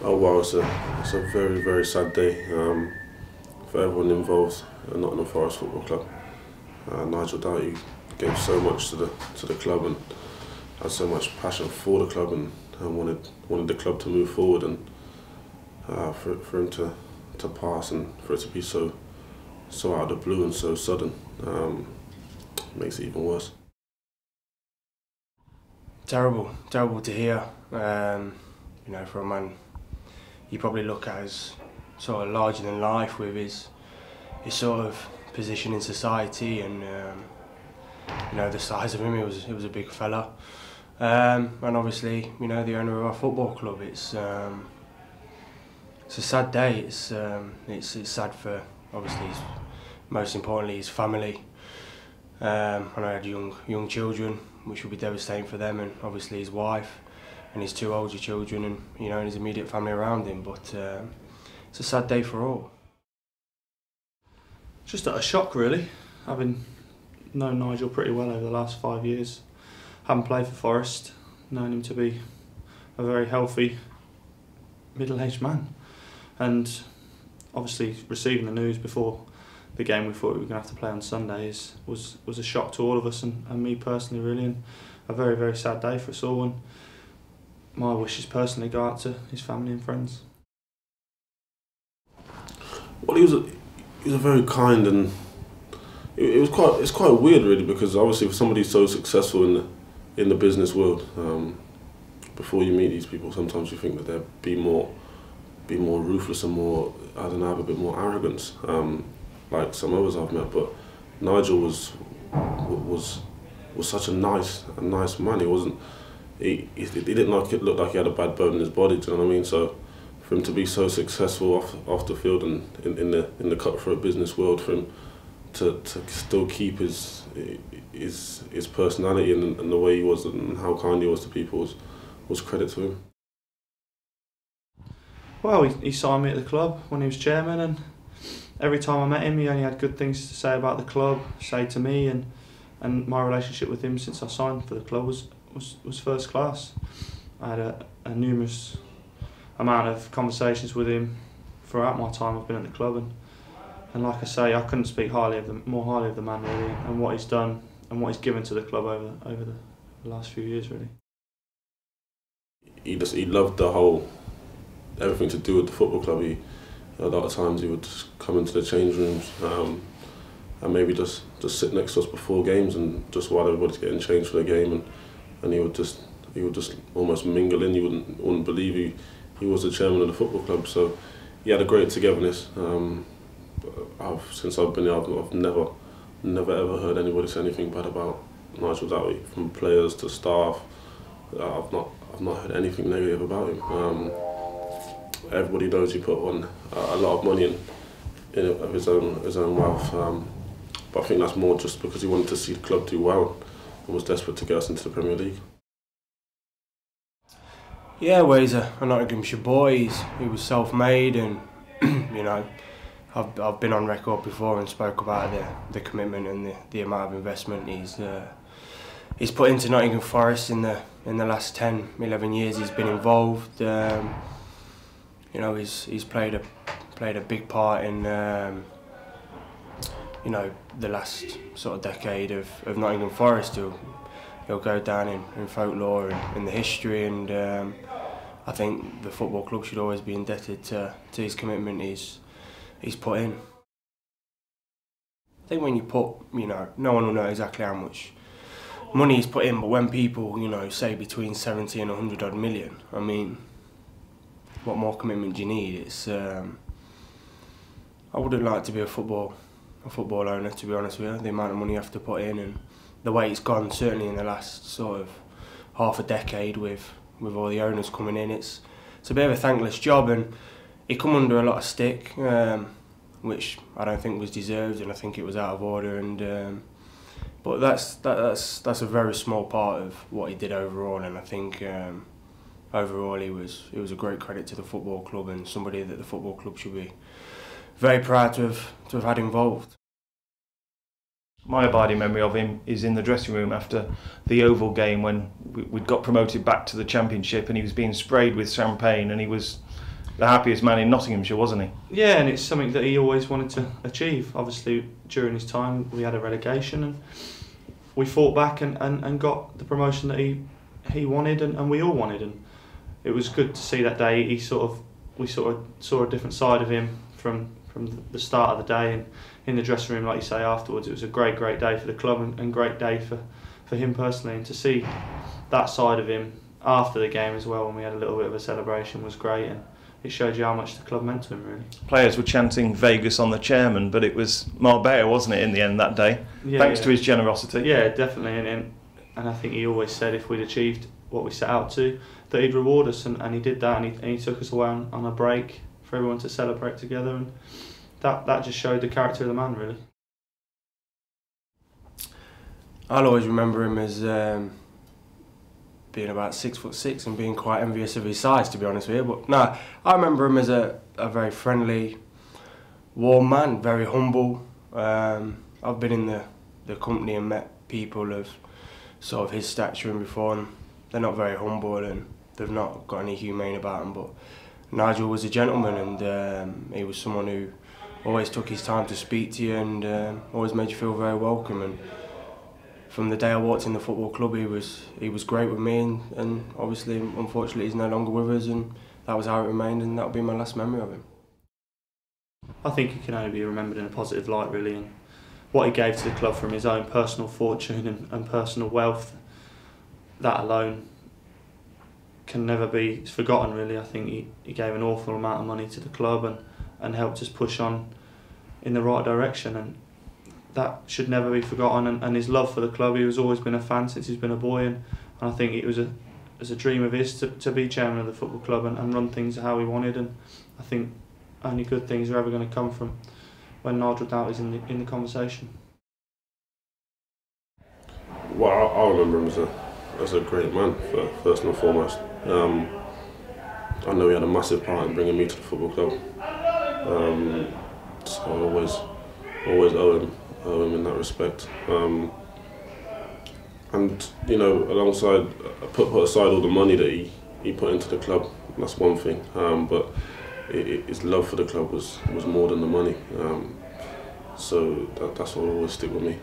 Oh wow, it's a very very sad day for everyone involved at Nottingham Forest Football Club. Nigel Doughty gave so much to the club and had so much passion for the club and wanted the club to move forward, and for him to pass and for it to be so out of the blue and so sudden makes it even worse. Terrible to hear. You know, for a man you probably look at as sort of larger than life with his sort of position in society, and you know, the size of him. He was a big fella, and obviously, you know, the owner of our football club. It's a sad day. It's sad for, obviously, most importantly, his family. And I had young children, which would be devastating for them, and obviously his wife and his two older children, and you know, and his immediate family around him. But it's a sad day for all. Just a shock, really. Having known Nigel pretty well over the last 5 years, having played for Forest, known him to be a very healthy, middle-aged man, and obviously receiving the news before the game we thought we were going to have to play on Sunday was a shock to all of us, and me personally, really, and a very very sad day for us all. And my wishes personally go out to his family and friends. Well, he was a very kind, and it's quite weird really, because obviously for somebody so successful in the business world, before you meet these people, sometimes you think that they'd be more ruthless and more, I don't know, have a bit more arrogance, like some others I've met. But Nigel was such a nice man. He didn't look like he had a bad bone in his body. Do you know what I mean? So for him to be so successful off the field and in the cutthroat business world, for him to still keep his personality and the way he was and how kind he was to people was credit to him. Well, he signed me at the club when he was chairman, and every time I met him, he only had good things to say about the club, say to me, and my relationship with him since I signed for the club was first class. I had a numerous amount of conversations with him throughout my time I've been at the club, and like I say, I couldn't speak more highly of the man, really, and what he's done and what he's given to the club over the last few years, really. He loved everything to do with the football club. A lot of times he would just come into the change rooms and maybe just sit next to us before games, and just while everybody's getting changed for the game, and he would just almost mingle in. You wouldn't believe he was the chairman of the football club. So he had a great togetherness. Since I've been here, I've never ever heard anybody say anything bad about Nigel Doughty, from players to staff. I've not heard anything negative about him. Everybody knows he put on a lot of money in of his own wealth, but I think that's more just because he wanted to see the club do well and was desperate to get us into the Premier League. Yeah, well, he's a Nottinghamshire boy. He was self-made, and you know, I've been on record before and spoke about the commitment and the amount of investment he's put into Nottingham Forest in the last 10-11 years he's been involved. You know, he's played a big part in you know, the last sort of decade of Nottingham Forest. He'll go down in folklore and in the history, and I think the football club should always be indebted to his commitment he's put in. I think when you put, you know, no one will know exactly how much money he's put in, but when people, you know, say between 70 and 100 odd million, I mean, what more commitment do you need? It's I wouldn't like to be a football owner, to be honest with you. The amount of money you have to put in and the way it's gone, certainly in the last sort of half a decade with all the owners coming in, it's a bit of a thankless job, and it come under a lot of stick, which I don't think was deserved, and I think it was out of order. And but that's a very small part of what he did overall, and I think overall he was a great credit to the football club, and somebody that the football club should be very proud to have had involved. My abiding memory of him is in the dressing room after the Oval game when we'd got promoted back to the Championship, and he was being sprayed with champagne, and he was the happiest man in Nottinghamshire, wasn't he? Yeah, and it's something that he always wanted to achieve. Obviously, during his time, we had a relegation, and we fought back and got the promotion that he wanted, and we all wanted. And it was good to see that day. We sort of saw a different side of him from the start of the day, and in the dressing room, like you say, afterwards, it was a great day for the club and great day for him personally. And to see that side of him after the game as well, when we had a little bit of a celebration, was great, and it showed you how much the club meant to him, really. Players were chanting Vegas on the chairman, but it was Marbella, wasn't it, in the end that day? Yeah, thanks to his generosity. Yeah, definitely, and I think he always said if we'd achieved what we set out to, that he'd reward us, and he did that, and he took us away on a break for everyone to celebrate together, and that just showed the character of the man, really. I'll always remember him as being about 6'6" and being quite envious of his size, to be honest with you. But no, I remember him as a very friendly, warm man, very humble. I've been in the company and met people of sort of his stature and before, and they're not very humble and they've not got any humane about them. But Nigel was a gentleman, and he was someone who always took his time to speak to you and always made you feel very welcome. And from the day I walked in the football club, he was great with me, and obviously, unfortunately, he's no longer with us, and that was how it remained, and that will be my last memory of him. I think he can only be remembered in a positive light, really, and what he gave to the club from his own personal fortune and personal wealth, that alone can never be forgotten, really. I think he gave an awful amount of money to the club and helped us push on in the right direction, and that should never be forgotten. And his love for the club, he was always been a fan since he's been a boy, and I think it was a dream of his to be chairman of the football club and run things how he wanted, and I think only good things are ever going to come from when Nigel Doughty's in the conversation. Well, I remember him as a great man, first and foremost. I know he had a massive part in bringing me to the football club, so I always owe him in that respect. And you know, alongside, put aside all the money that he put into the club, that's one thing. But his love for the club was more than the money. So that's what will always stick with me.